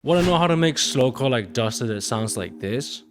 Want to know how to make slowcore like Duster that sounds like this?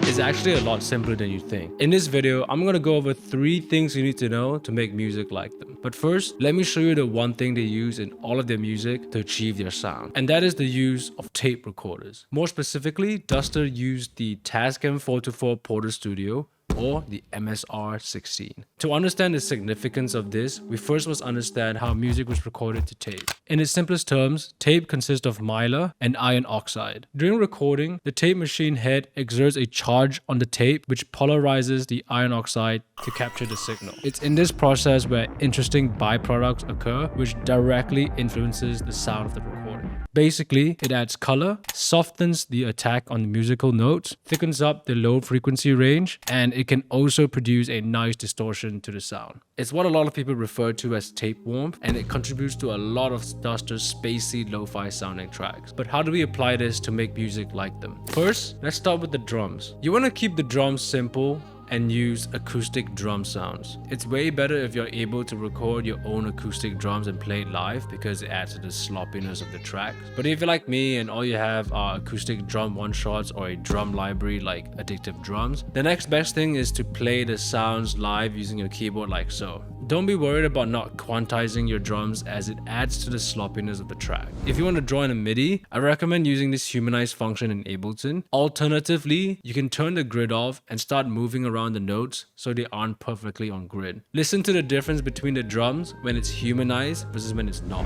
It's actually a lot simpler than you think. In this video, I'm gonna go over 3 things you need to know to make music like them. But first, let me show you the one thing they use in all of their music to achieve their sound. And that is the use of tape recorders. More specifically, Duster used the Tascam 424 Porter Studio, or the MSR16. To understand the significance of this, we first must understand how music was recorded to tape. In its simplest terms, tape consists of mylar and iron oxide. During recording, the tape machine head exerts a charge on the tape which polarizes the iron oxide to capture the signal. It's in this process where interesting byproducts occur which directly influences the sound of the recording. Basically, it adds color, softens the attack on the musical notes, thickens up the low frequency range, and it can also produce a nice distortion to the sound. It's what a lot of people refer to as tape warmth, and it contributes to a lot of Duster's spacey lo-fi sounding tracks. But how do we apply this to make music like them? First, let's start with the drums. You want to keep the drums simple and use acoustic drum sounds. It's way better if you're able to record your own acoustic drums and play it live because it adds to the sloppiness of the tracks. But if you're like me and all you have are acoustic drum one-shots or a drum library like Addictive Drums, the next best thing is to play the sounds live using your keyboard like so. Don't be worried about not quantizing your drums as it adds to the sloppiness of the track. If you want to draw in a MIDI, I recommend using this humanize function in Ableton. Alternatively, you can turn the grid off and start moving around the notes so they aren't perfectly on grid. Listen to the difference between the drums when it's humanized versus when it's not.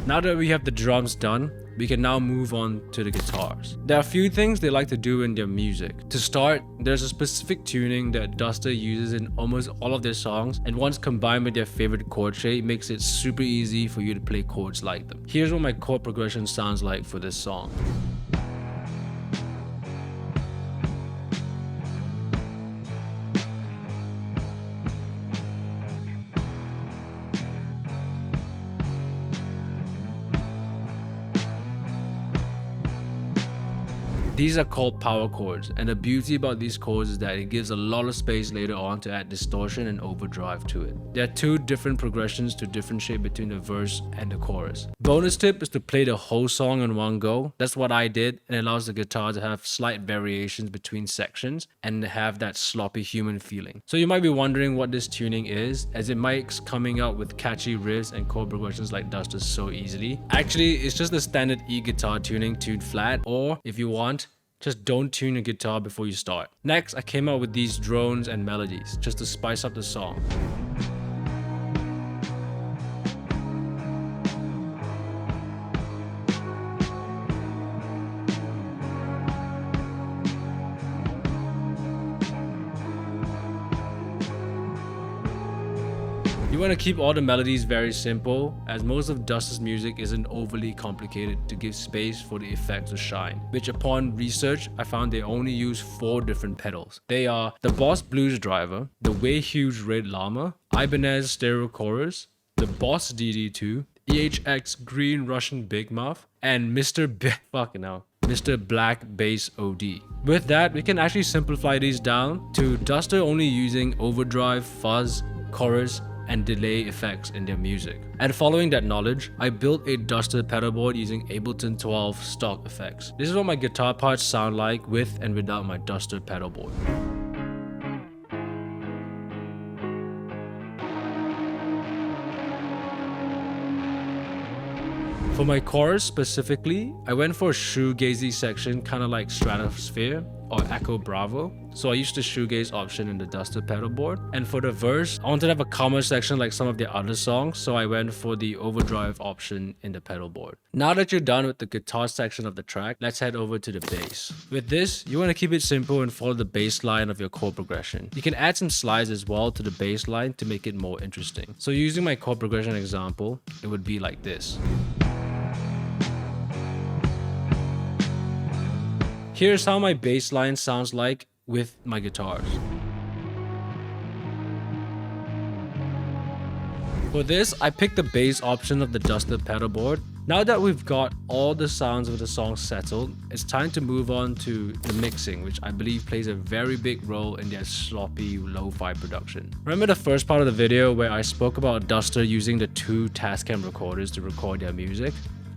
Now that we have the drums done, we can now move on to the guitars. There are a few things they like to do in their music. To start, there's a specific tuning that Duster uses in almost all of their songs, and once combined with their favorite chord shape, makes it super easy for you to play chords like them. Here's what my chord progression sounds like for this song. These are called power chords, and the beauty about these chords is that it gives a lot of space later on to add distortion and overdrive to it. There are 2 different progressions to differentiate between the verse and the chorus. Bonus tip is to play the whole song in one go. That's what I did, and it allows the guitar to have slight variations between sections and have that sloppy human feeling. So you might be wondering what this tuning is, as it makes coming out with catchy riffs and chord progressions like Duster so easily. Actually, it's just the standard E guitar tuning tuned flat, or if you want, just don't tune your guitar before you start. Next, I came out with these drones and melodies just to spice up the song. You want to keep all the melodies very simple, as most of Duster's music isn't overly complicated to give space for the effects to shine, which upon research, I found they only use 4 different pedals. They are the Boss Blues Driver, the Way Huge Red Llama, Ibanez Stereo Chorus, the Boss DD2, EHX Green Russian Big Muff, and Mr. Black Bass OD. With that, we can actually simplify these down to Duster only using overdrive, fuzz, chorus, and delay effects in their music. And following that knowledge, I built a Duster pedal board using Ableton 12 stock effects. This is what my guitar parts sound like with and without my Duster pedal board. For my chorus specifically, I went for a shoegazy section, kind of like Stratosphere or Echo Bravo. So I used the shoegaze option in the Duster pedal board. And for the verse, I wanted to have a calmer section like some of the other songs, so I went for the overdrive option in the pedal board. Now that you're done with the guitar section of the track, let's head over to the bass. With this, you want to keep it simple and follow the bass line of your chord progression. You can add some slides as well to the bass line to make it more interesting. So using my chord progression example, it would be like this. Here's how my bass line sounds like with my guitars. For this, I picked the bass option of the Duster pedal board Now that we've got all the sounds of the song settled, it's time to move on to the mixing, which I believe plays a very big role in their sloppy lo-fi production. Remember the first part of the video where I spoke about Duster using the two Tascam recorders to record their music?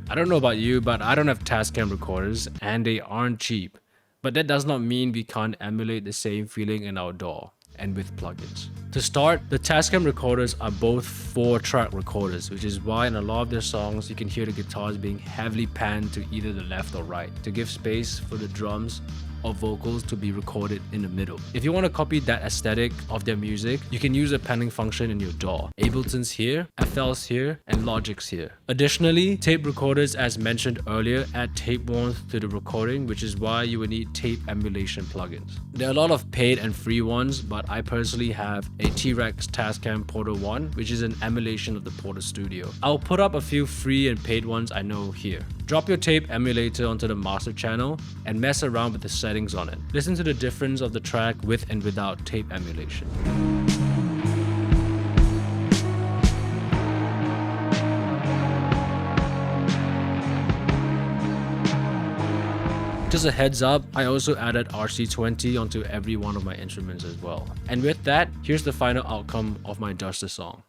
I don't know about you, but I don't have Tascam recorders and they aren't cheap. But that does not mean we can't emulate the same feeling in our DAW and with plugins. To start, the Tascam recorders are both 4-track recorders, which is why in a lot of their songs you can hear the guitars being heavily panned to either the left or right to give space for the drums or vocals to be recorded in the middle. If you want to copy that aesthetic of their music, you can use a panning function in your DAW. Ableton's here, FL's here, and Logic's here. Additionally, tape recorders, as mentioned earlier, add tape warmth to the recording, which is why you would need tape emulation plugins. There are a lot of paid and free ones, but I personally have a T-Rex Tascam Porter 1, which is an emulation of the Porter Studio. I'll put up a few free and paid ones I know here. Drop your tape emulator onto the master channel and mess around with the settings on it. Listen to the difference of the track with and without tape emulation. Just a heads up, I also added RC20 onto every one of my instruments as well. And with that, here's the final outcome of my Duster song.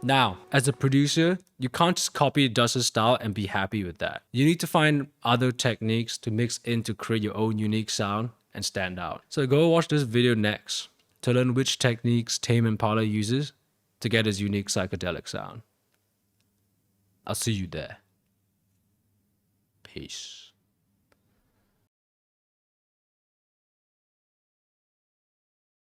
Now, as a producer, you can't just copy Duster's style and be happy with that. You need to find other techniques to mix in to create your own unique sound and stand out. So go watch this video next to learn which techniques Tame Impala uses to get his unique psychedelic sound. I'll see you there. Peace.